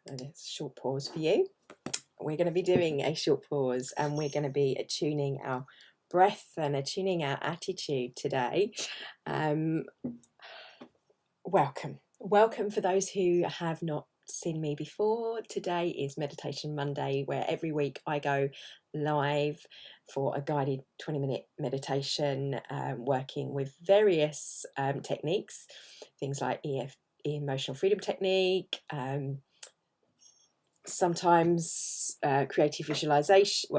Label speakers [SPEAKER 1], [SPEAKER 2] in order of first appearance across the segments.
[SPEAKER 1] And it's a short pause for you. We're going to be doing a short pause, and we're going to be attuning our breath and attuning our attitude today. Welcome for those who have not seen me before. Today is Meditation Monday, where every week I go live for a guided 20-minute meditation, working with various techniques, things like emotional freedom technique, sometimes creative visualization.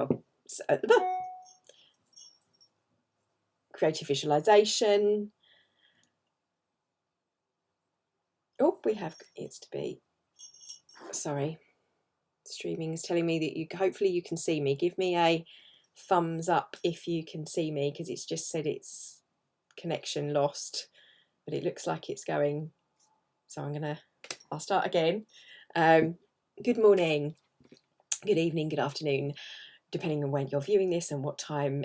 [SPEAKER 1] Creative visualization. Oh, it's to be. Sorry, streaming is telling me that hopefully you can see me. Give me a thumbs up if you can see me, because it's just said it's connection lost, but it looks like it's going. So I'll start again. Good morning, good evening, good afternoon, depending on when you're viewing this and what time.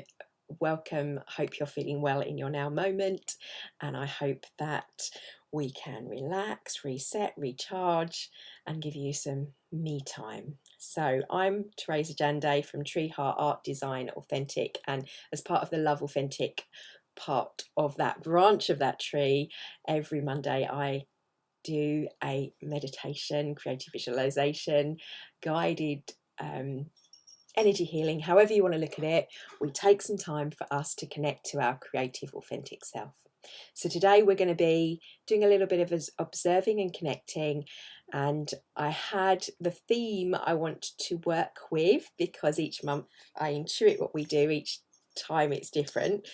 [SPEAKER 1] Welcome. Hope you're feeling well in your now moment, and I hope that we can relax, reset, recharge, and give you some me time. So I'm Teresa Jande from Tree Heart Art Design Authentic, and as part of the Love Authentic part of that branch of that tree, every Monday I do a meditation, creative visualization, guided energy healing, however you want to look at it. We take some time for us to connect to our creative, authentic self. So today we're going to be doing a little bit of observing and connecting, and I had the theme I want to work with, because each month I intuit what we do, each time it's different.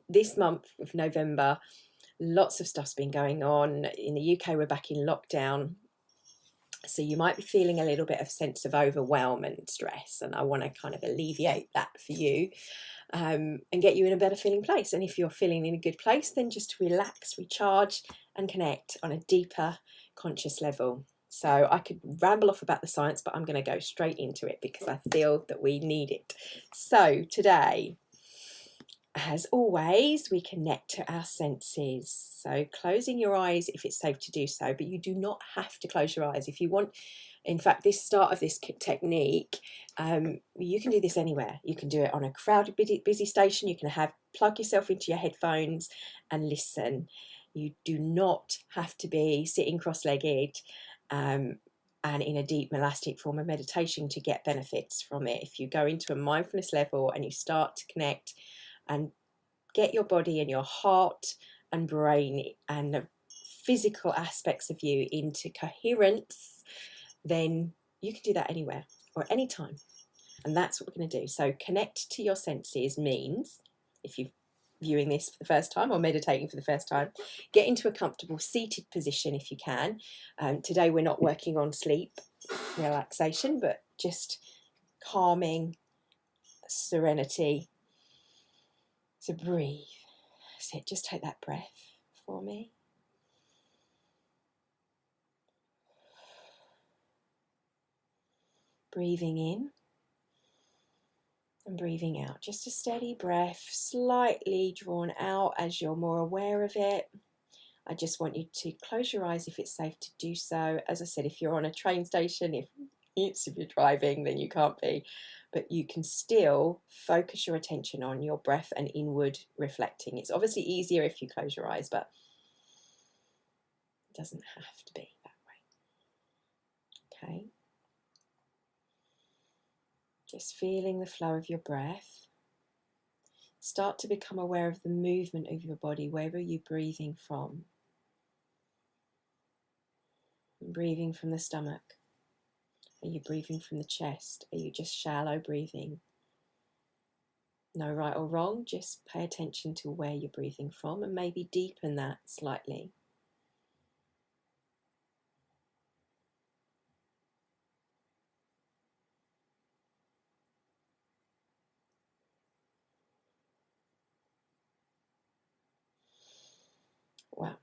[SPEAKER 1] This month of November, lots of stuff's been going on. In the UK, we're back in lockdown, so you might be feeling a little bit of sense of overwhelm and stress, and I want to kind of alleviate that for you, and get you in a better feeling place. And if you're feeling in a good place, then just relax, recharge, and connect on a deeper conscious level. So I could ramble off about the science, but I'm going to go straight into it because I feel that we need it. So today, as always, we connect to our senses. So closing your eyes if it's safe to do so, but you do not have to close your eyes. If you want, in fact, this start of this technique, you can do this anywhere. You can do it on a crowded, busy station. You can plug yourself into your headphones and listen. You do not have to be sitting cross-legged and in a deep monastic form of meditation to get benefits from it. If you go into a mindfulness level and you start to connect and get your body and your heart and brain and the physical aspects of you into coherence, then you can do that anywhere or anytime. And that's what we're going to do. So connect to your senses means, if you're viewing this for the first time or meditating for the first time, get into a comfortable seated position if you can. Today we're not working on sleep, relaxation, but just calming, serenity. So breathe. So just take that breath for me. Breathing in and breathing out. Just a steady breath, slightly drawn out as you're more aware of it. I just want you to close your eyes if it's safe to do so. As I said, if you're on a train station, if you're driving, then you can't be. But you can still focus your attention on your breath and inward reflecting. It's obviously easier if you close your eyes, but it doesn't have to be that way. Okay. Just feeling the flow of your breath. Start to become aware of the movement of your body, wherever you're breathing from. Breathing from the stomach. Are you breathing from the chest? Are you just shallow breathing? No right or wrong, just pay attention to where you're breathing from and maybe deepen that slightly. Wow.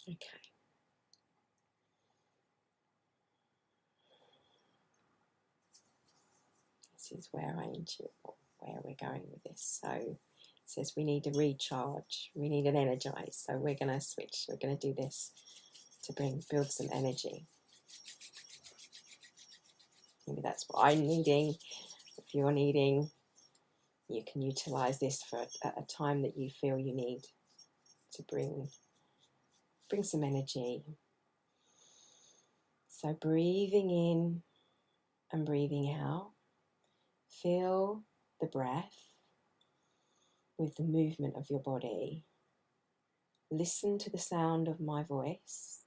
[SPEAKER 1] Okay. This is where I intuit where we're going with this. So it says we need a recharge, we need an energize. So we're going to switch. We're going to do this to build some energy. Maybe that's what I'm needing. If you're needing, you can utilize this for a time that you feel you need to bring some energy. So breathing in and breathing out. Feel the breath with the movement of your body. Listen to the sound of my voice.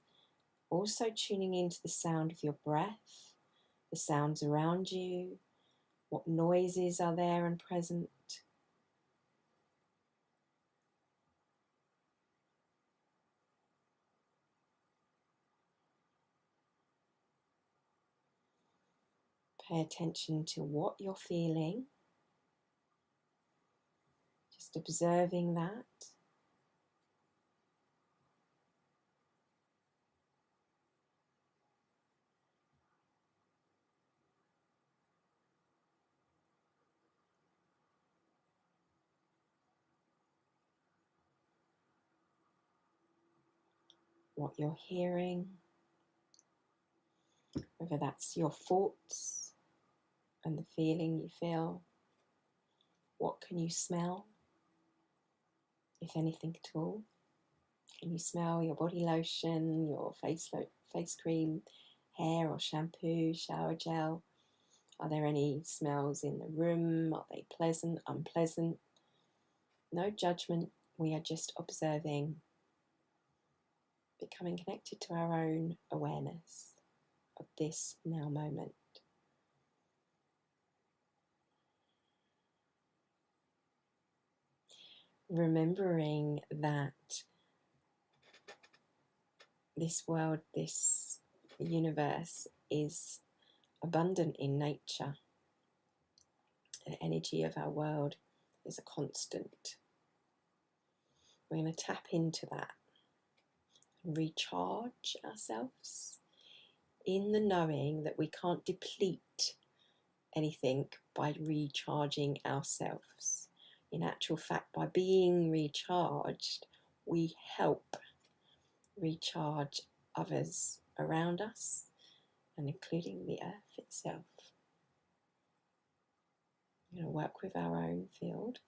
[SPEAKER 1] Also tuning into the sound of your breath, the sounds around you, what noises are there and present. Pay attention to what you're feeling. Just observing that. What you're hearing, whether that's your thoughts and the feeling you feel. What can you smell, if anything at all? Can you smell your body lotion, your face cream, hair or shampoo, shower gel? Are there any smells in the room? Are they pleasant, unpleasant? No judgment. We are just observing, becoming connected to our own awareness of this now moment. Remembering that this world, this universe is abundant in nature. The energy of our world is a constant. We're going to tap into that and recharge ourselves in the knowing that we can't deplete anything by recharging ourselves. In actual fact, by being recharged, we help recharge others around us, and including the earth itself. We're going to work with our own field.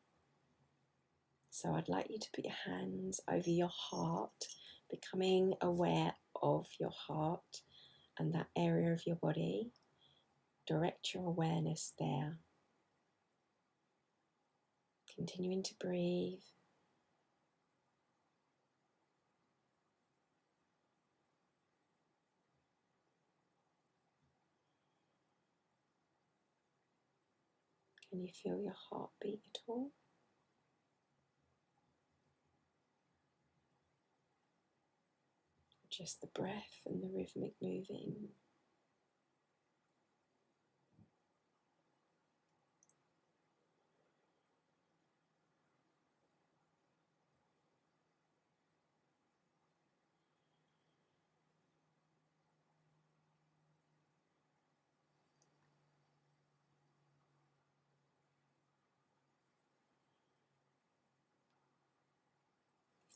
[SPEAKER 1] So I'd like you to put your hands over your heart, becoming aware of your heart and that area of your body. Direct your awareness there. Continuing to breathe. Can you feel your heartbeat at all? Just the breath and the rhythmic moving.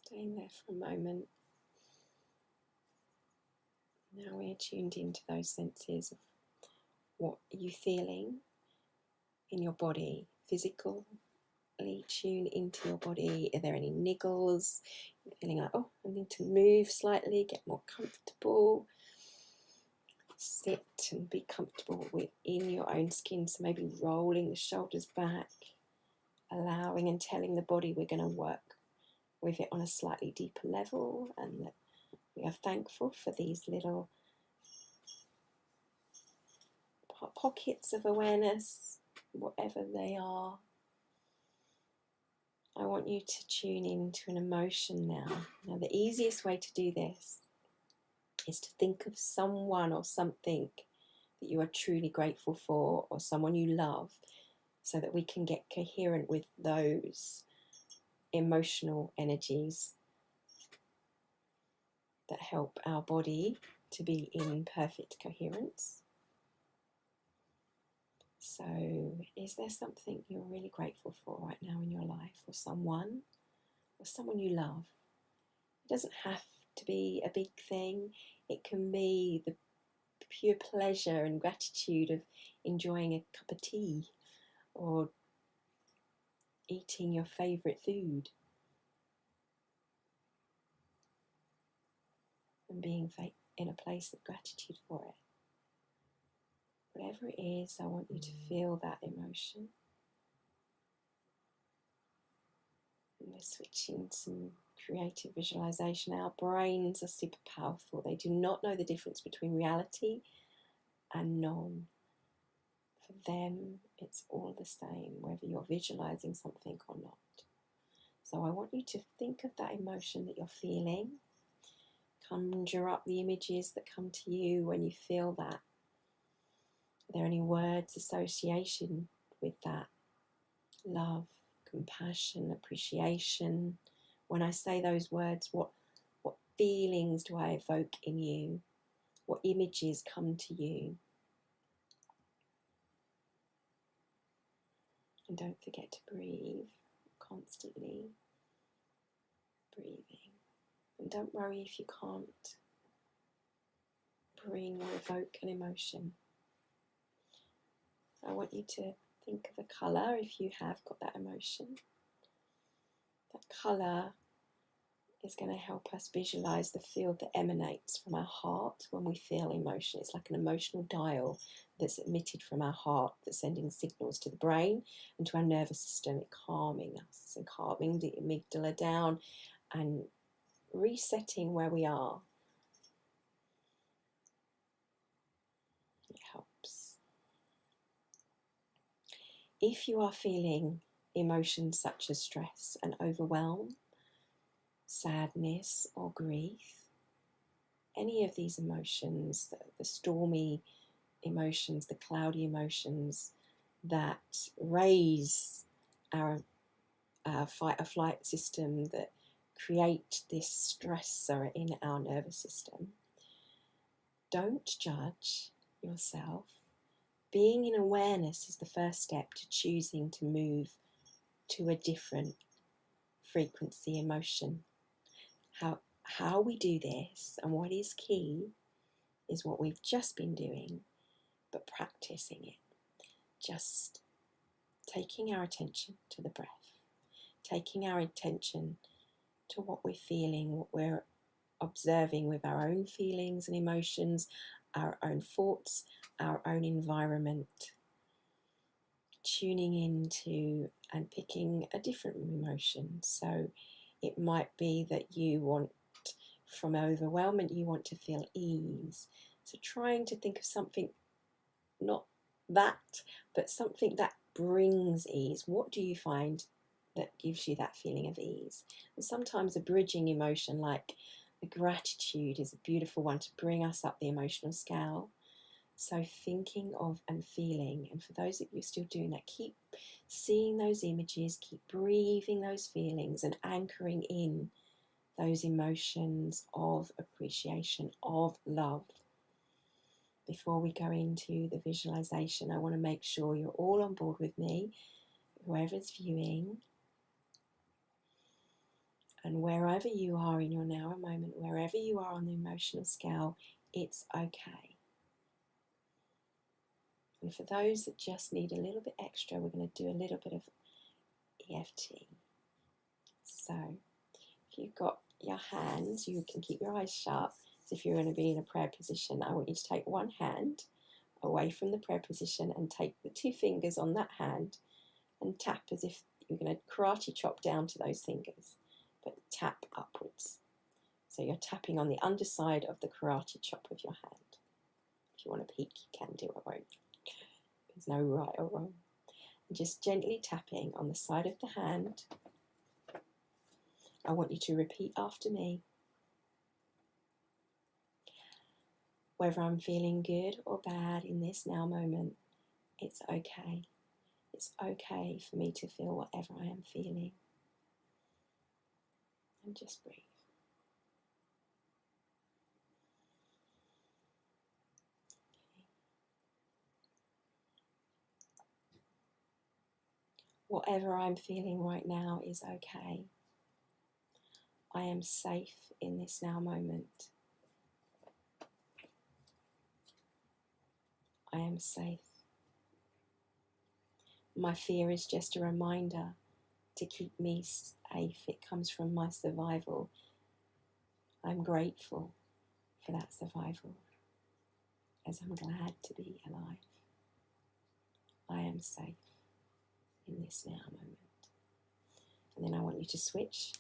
[SPEAKER 1] Staying there for a moment. Now we're tuned into those senses of what are you feeling in your body, physically tune into your body. Are there any niggles? You're feeling like, oh, I need to move slightly, get more comfortable. Sit and be comfortable within your own skin. So maybe rolling the shoulders back, allowing and telling the body we're going to work with it on a slightly deeper level, and that we are thankful for these little pockets of awareness, whatever they are. I want you to tune into an emotion now. Now, the easiest way to do this is to think of someone or something that you are truly grateful for, or someone you love, so that we can get coherent with those emotional energies that help our body to be in perfect coherence. So, is there something you're really grateful for right now in your life, or someone you love? It doesn't have to be a big thing. It can be the pure pleasure and gratitude of enjoying a cup of tea or eating your favourite food and being in a place of gratitude for it. Whatever it is, I want you to feel that emotion. And we're switching some creative visualization. Our brains are super powerful. They do not know the difference between reality and non. For them, it's all the same, whether you're visualizing something or not. So I want you to think of that emotion that you're feeling. Conjure up the images that come to you when you feel that. Are there any words association with that? Love, compassion, appreciation. When I say those words, what feelings do I evoke in you? What images come to you? And don't forget to breathe, constantly breathing. And don't worry if you can't bring or evoke an emotion. I want you to think of a colour if you have got that emotion. That colour is going to help us visualise the field that emanates from our heart when we feel emotion. It's like an emotional dial that's emitted from our heart that's sending signals to the brain and to our nervous system, calming us and calming the amygdala down and resetting where we are. It helps. If you are feeling emotions such as stress and overwhelm, sadness or grief, any of these emotions, the stormy emotions, the cloudy emotions that raise our fight or flight system, that create this stressor in our nervous system, don't judge yourself. Being in awareness is the first step to choosing to move to a different frequency emotion. How we do this and what is key is what we've just been doing, but practicing it. Just taking our attention to the breath, taking our attention to what we're feeling, what we're observing with our own feelings and emotions, our own thoughts, our own environment, tuning into and picking a different emotion. So it might be that you want, from overwhelmment, you want to feel ease. So trying to think of something, not that, but something that brings ease. What do you find that gives you that feeling of ease? And sometimes a bridging emotion like the gratitude is a beautiful one to bring us up the emotional scale. So thinking of and feeling, and for those of you still doing that, keep seeing those images, keep breathing those feelings and anchoring in those emotions of appreciation, of love. Before we go into the visualization, I want to make sure you're all on board with me, whoever's viewing, and wherever you are in your now moment, wherever you are on the emotional scale, it's okay. And for those that just need a little bit extra, we're going to do a little bit of EFT. So if you've got your hands, you can keep your eyes shut. So if you're going to be in a prayer position, I want you to take one hand away from the prayer position and take the two fingers on that hand and tap as if you're going to karate chop down to those fingers, but tap upwards. So you're tapping on the underside of the karate chop with your hand. If you want to peek, you can do. I won't. There's no right or wrong. And just gently tapping on the side of the hand. I want you to repeat after me. Whether I'm feeling good or bad in this now moment, it's okay. It's okay for me to feel whatever I am feeling. And just breathe. Whatever I'm feeling right now is okay. I am safe in this now moment. am safe. My fear is just a reminder to keep me safe. It comes from my survival. I'm grateful for that survival, as I'm glad to be alive. I am safe in this now moment. And then I want you to switch.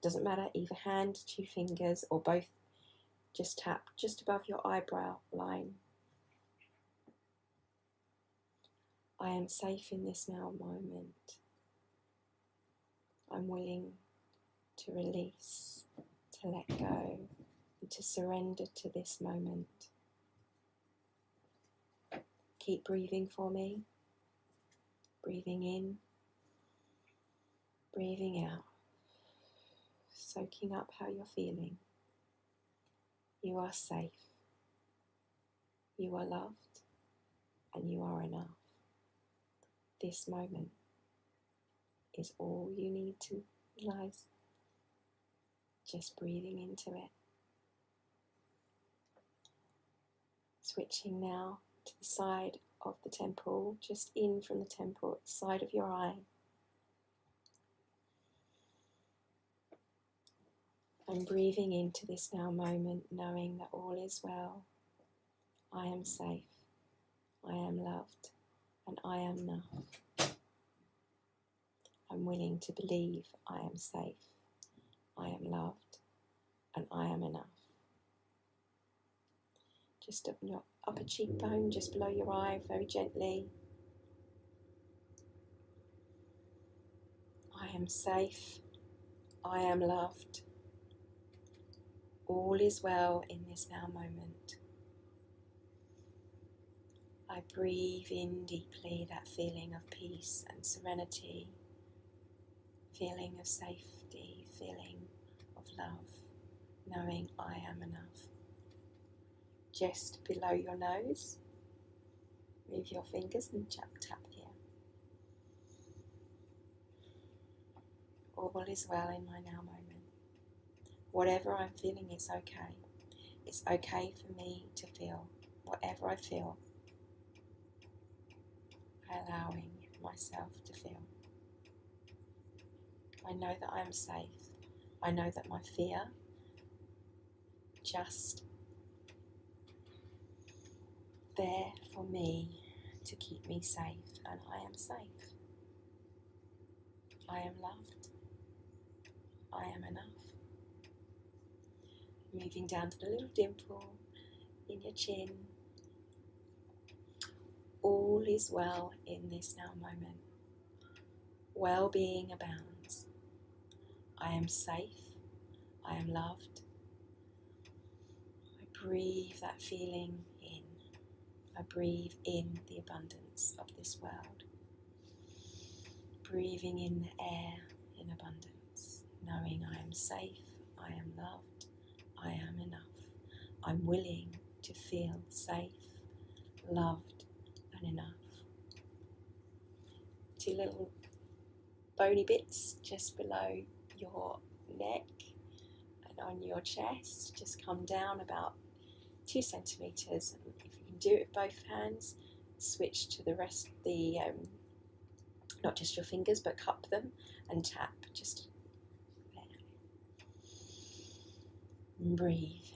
[SPEAKER 1] Doesn't matter, either hand, 2 fingers, or both. Just tap just above your eyebrow line. I am safe in this now moment. I'm willing to release, to let go, and to surrender to this moment. Keep breathing for me. Breathing in, breathing out. Soaking up how you're feeling. You are safe. You are loved, and you are enough. This moment is all you need to realize. Just breathing into it. Switching now to the side of the temple, just in from the temple, side of your eye. I'm breathing into this now moment, knowing that all is well. I am safe. I am loved, and I am enough. I'm willing to believe I am safe. I am loved, and I am enough. Just up your upper cheekbone, just below your eye, very gently. I am safe. I am loved. All is well in this now moment. I breathe in deeply that feeling of peace and serenity, feeling of safety, feeling of love, knowing I am enough. Just below your nose, move your fingers and tap here. All is well in my now moment. Whatever I'm feeling is okay. It's okay for me to feel whatever I feel. Allowing myself to feel. I know that I am safe. I know that my fear just there for me to keep me safe, and I am safe. I am loved. I am enough. Moving down to the little dimple in your chin. All is well in this now moment. Well-being abounds. I am safe. I am loved. I breathe that feeling in. I breathe in the abundance of this world. Breathing in the air in abundance, knowing I am safe, I am loved, I am enough. I'm willing to feel safe, loved, and enough. 2 little bony bits just below your neck and on your chest. Just come down about 2 centimeters. And if you can do it with both hands, switch to the rest, not just your fingers, but cup them and tap just there. And breathe.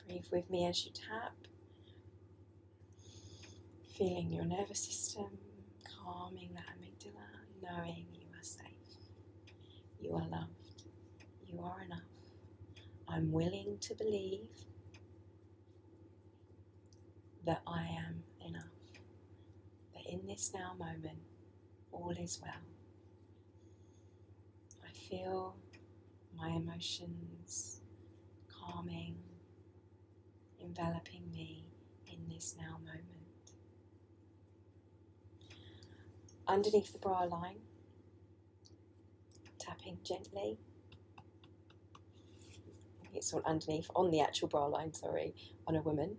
[SPEAKER 1] Breathe with me as you tap. Feeling your nervous system, calming that amygdala, knowing you are safe. You are loved. You are enough. I'm willing to believe that I am enough. That in this now moment, all is well. I feel my emotions calming, enveloping me in this now moment. Underneath the brow line, tapping gently. It's all underneath, on the actual brow line, on a woman.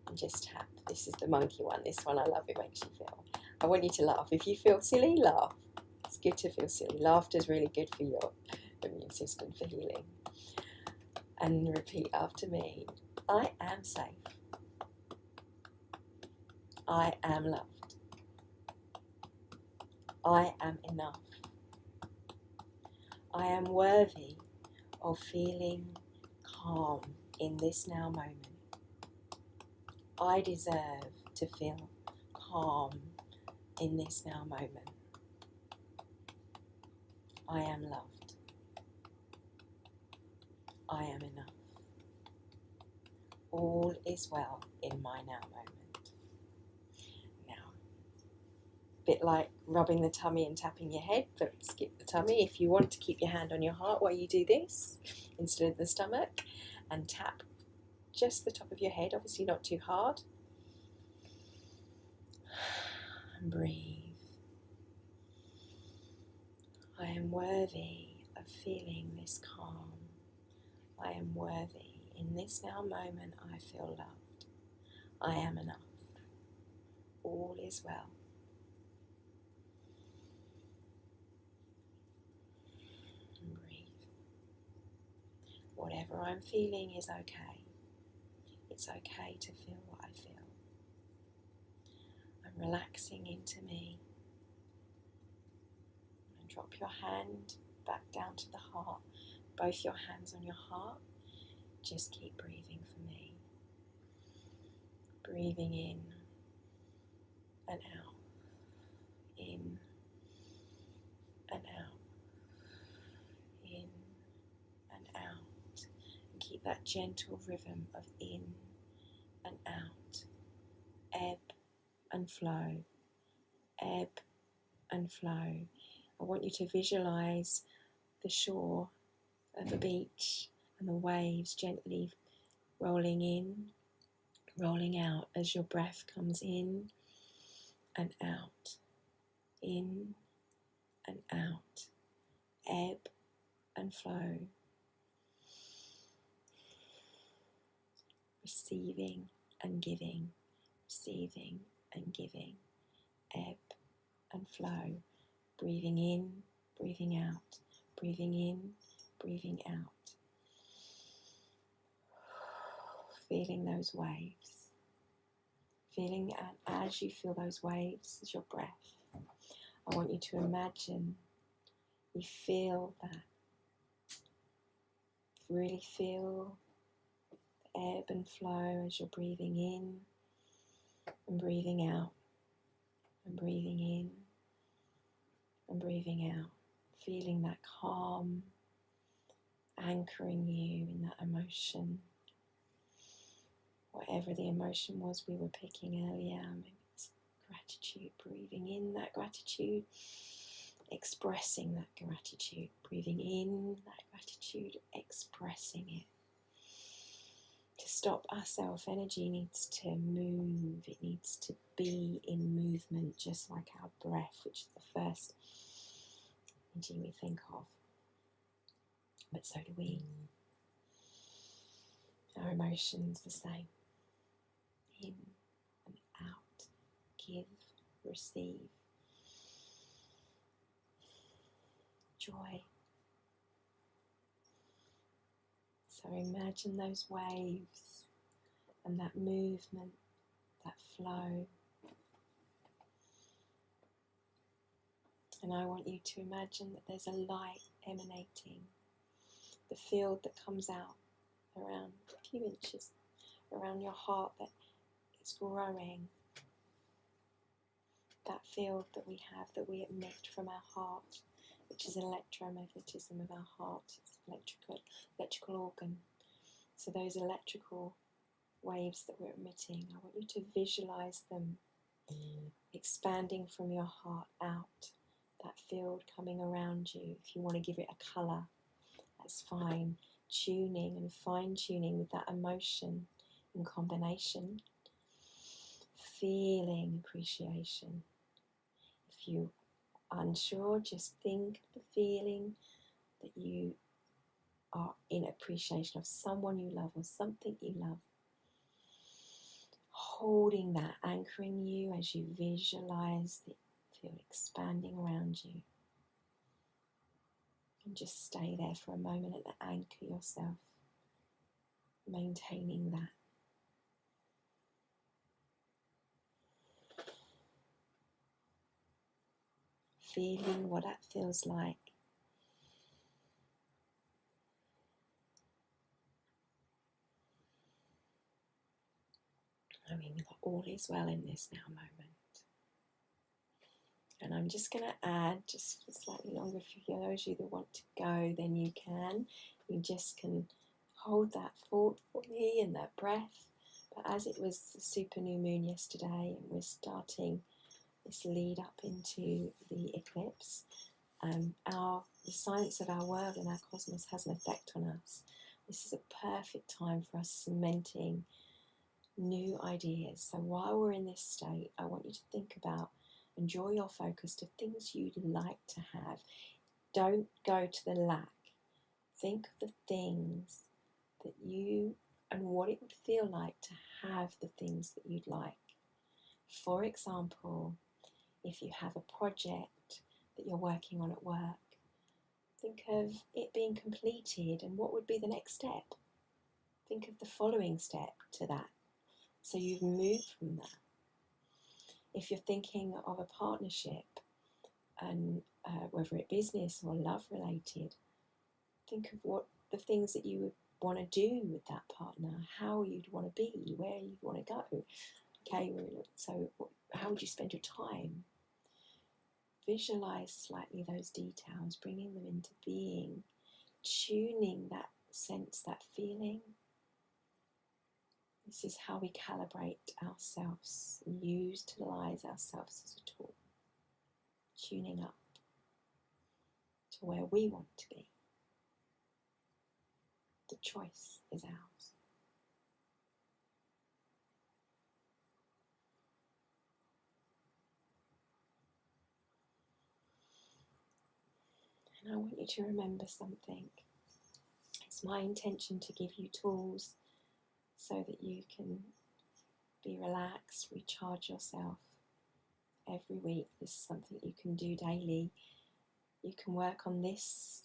[SPEAKER 1] And just tap. This is the monkey one. This one I love, it makes you feel. I want you to laugh. If you feel silly, laugh. It's good to feel silly. Laughter is really good for your immune system, for healing. And repeat after me. I am safe. I am loved. I am enough. I am worthy of feeling calm in this now moment. I deserve to feel calm in this now moment. I am loved. I am enough. All is well in my now moment. Now, a bit like rubbing the tummy and tapping your head, but skip the tummy. If you want to keep your hand on your heart while you do this, instead of the stomach, and tap just the top of your head, obviously not too hard. And breathe. I am worthy of feeling this calm. I am worthy. In this now moment, I feel loved. I am enough. All is well. And breathe. Whatever I'm feeling is okay. It's okay to feel what I feel. I'm relaxing into me. And drop your hand back down to the heart. Both your hands on your heart. Just keep breathing for me. Breathing in and out. In and out. In and out. And keep that gentle rhythm of in and out. Ebb and flow. Ebb and flow. I want you to visualize the shore of the beach and the waves gently rolling in, rolling out as your breath comes in and out, in and out, ebb and flow, receiving and giving, receiving and giving, ebb and flow, breathing in, breathing out, breathing in, breathing out. Feeling those waves. Feeling, and as you feel those waves, as your breath, I want you to imagine you feel that. Really feel the ebb and flow as you're breathing in and breathing out, and breathing in and breathing out. Feeling that calm, anchoring you in that emotion. Whatever the emotion was we were picking earlier, maybe it's gratitude, breathing in that gratitude, expressing that gratitude, breathing in that gratitude, expressing it. To stop our self-energy needs to move, it needs to be in movement, just like our breath, which is the first energy we think of. But so do we. Our emotions the same. In and out, give, receive, joy. So imagine those waves and that movement, that flow. And I want you to imagine that there's a light emanating, the field that comes out around a few inches around your heart, that it's growing. That field that we have, that we emit from our heart, which is electromagnetism of our heart, it's an electrical organ. So those electrical waves that we're emitting, I want you to visualize them expanding from your heart out, that field coming around you. If you want to give it a colour, that's fine. Tuning and fine-tuning with that emotion in combination. Feeling appreciation. If you're unsure, just think of the feeling that you are in appreciation of someone you love or something you love. Holding that, anchoring you as you visualize the field expanding around you. And just stay there for a moment and anchor yourself, maintaining that. feeling what that feels like. I mean, all is well in this now moment. And I'm just going to add just slightly longer. For those of you that want to go, then you can. You just can hold that thought for me and that breath. But as it was the super new moon yesterday, and we're starting this lead up into the eclipse, the science of our world and our cosmos has an effect on us. This is a perfect time for us cementing new ideas. So while we're in this state, I want you to think about and draw your focus to things you'd like to have. Don't go to the lack. Think of the things that you and what it would feel like to have the things that you'd like. For example, if you have a project that you're working on at work, think of it being completed and what would be the next step. Think of the following step to that. So you've moved from that. If you're thinking of a partnership, and whether it business or love related, think of what the things that you would want to do with that partner, how you'd want to be, where you'd want to go. Okay, so how would you spend your time? Visualize slightly those details, bringing them into being, tuning that sense, that feeling. This is how we calibrate ourselves and utilize ourselves as a tool, tuning up to where we want to be. The choice is ours. And I want you to remember something. It's my intention to give you tools so that you can be relaxed, recharge yourself every week. This is something you can do daily. You can work on this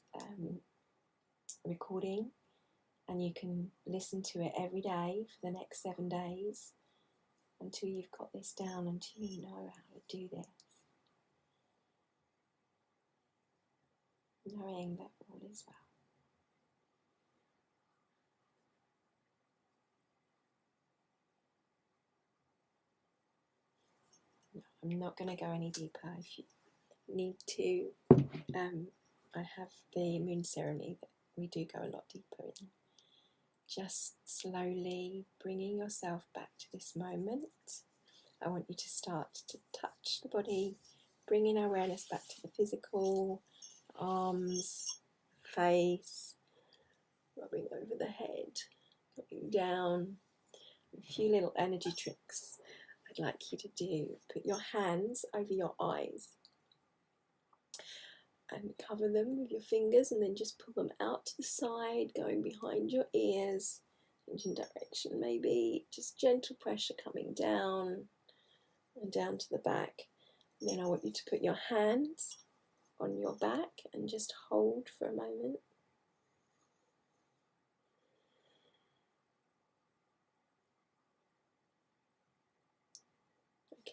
[SPEAKER 1] recording and you can listen to it every day for the next 7 days until you've got this down, until you know how to do this. Knowing that all is well. No, I'm not going to go any deeper. If you need to, I have the moon ceremony that we do go a lot deeper in. Just slowly bringing yourself back to this moment. I want you to start to touch the body, bringing awareness back to the physical, arms, face, rubbing over the head, coming down. A few little energy tricks I'd like you to do. Put your hands over your eyes and cover them with your fingers, and then just pull them out to the side, going behind your ears, changing direction maybe, just gentle pressure coming down and down to the back. And then I want you to put your hands on your back and just hold for a moment.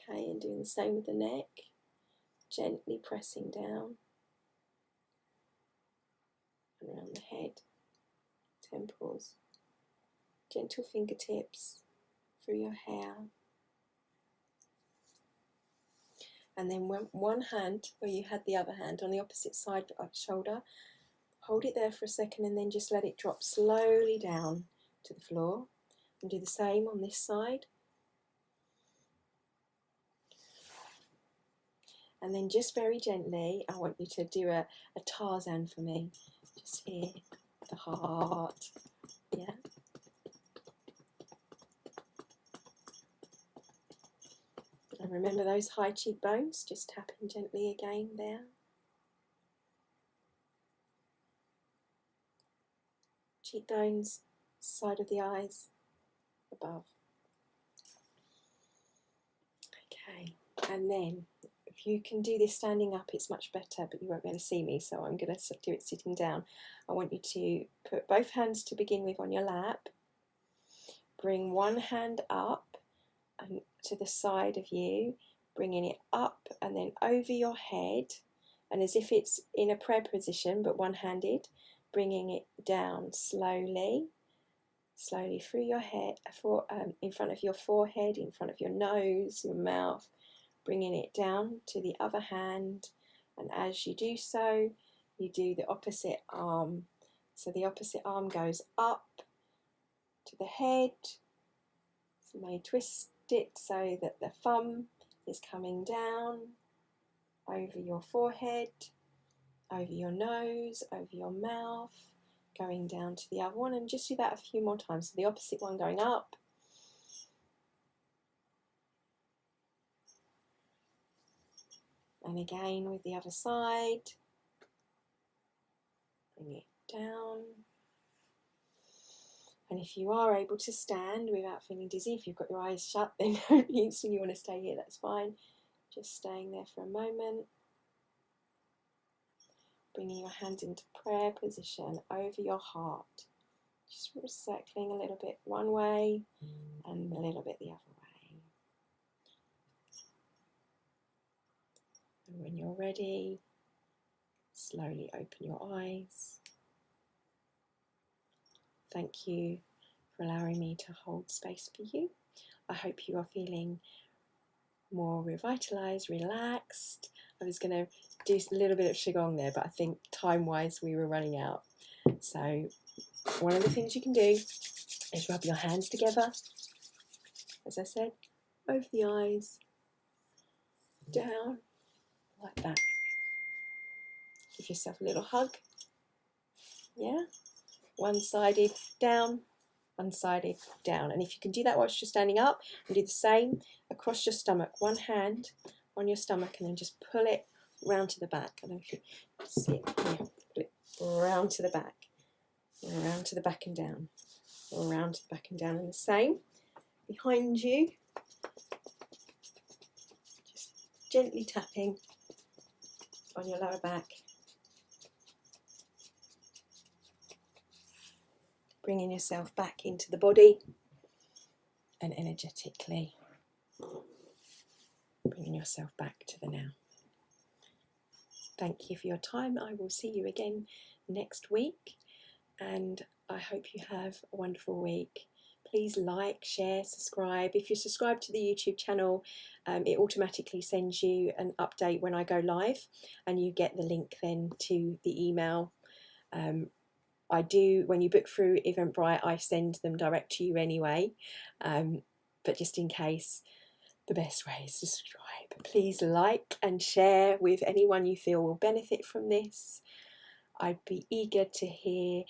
[SPEAKER 1] Okay, and doing the same with the neck, gently pressing down and around the head, temples, gentle fingertips through your hair. And then one hand, where you had the other hand, on the opposite side of the shoulder, hold it there for a second and then just let it drop slowly down to the floor. And do the same on this side. And then just very gently, I want you to do a Tarzan for me. Just here, the heart, yeah. And remember those high cheekbones, just tapping gently again there. Cheekbones, side of the eyes, above. Okay, and then if you can do this standing up, it's much better, but you won't be able to see me, so I'm going to do it sitting down. I want you to put both hands to begin with on your lap. Bring one hand up and to the side of you, bringing it up and then over your head, And as if it's in a prayer position, but one-handed, bringing it down slowly through your head, in front of your forehead, in front of your nose, your mouth, bringing it down to the other hand. And as you do so, you do the opposite arm. So the opposite arm goes up to the head. So you may twist it so that the thumb is coming down over your forehead, over your nose, over your mouth, going down to the other one, and just do that a few more times. So the opposite one going up, and again with the other side, bring it down. And if you are able to stand without feeling dizzy, if you've got your eyes shut, then don't instantly you want to stay here, that's fine. Just staying there for a moment. Bringing your hands into prayer position over your heart. Just circling a little bit one way and a little bit the other way. And when you're ready, slowly open your eyes. Thank you for allowing me to hold space for you. I hope you are feeling more revitalized, relaxed. I was going to do a little bit of Qigong there, but I think time-wise we were running out. So one of the things you can do is rub your hands together, as I said, over the eyes, down, like that. Give yourself a little hug. Yeah? One-sided down, one-sided down. And if you can do that whilst you're standing up, and do the same across your stomach. One hand on your stomach and then just pull it round to the back. I don't know if you see it. Yeah, pull it round to the back. Round to the back and down. Round to the back and down. And the same behind you. Just gently tapping on your lower back. Bringing yourself back into the body and energetically bringing yourself back to the now. Thank you for your time. I will see you again next week, and I hope you have a wonderful week. Please like, share, subscribe. If you subscribe to the YouTube channel, it automatically sends you an update when I go live, and you get the link then to the email. I do, when you book through Eventbrite, I send them direct to you anyway, but just in case, the best way is to subscribe. Please like and share with anyone you feel will benefit from this. I'd be eager to hear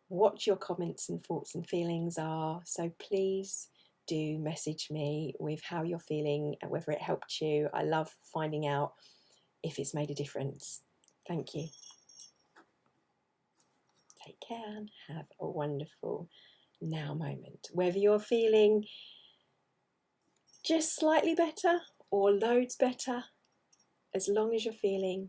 [SPEAKER 1] what your comments and thoughts and feelings are, so please do message me with how you're feeling and whether it helped you. I love finding out if it's made a difference. Thank you. Take care and have a wonderful now moment. Whether you're feeling just slightly better or loads better, as long as you're feeling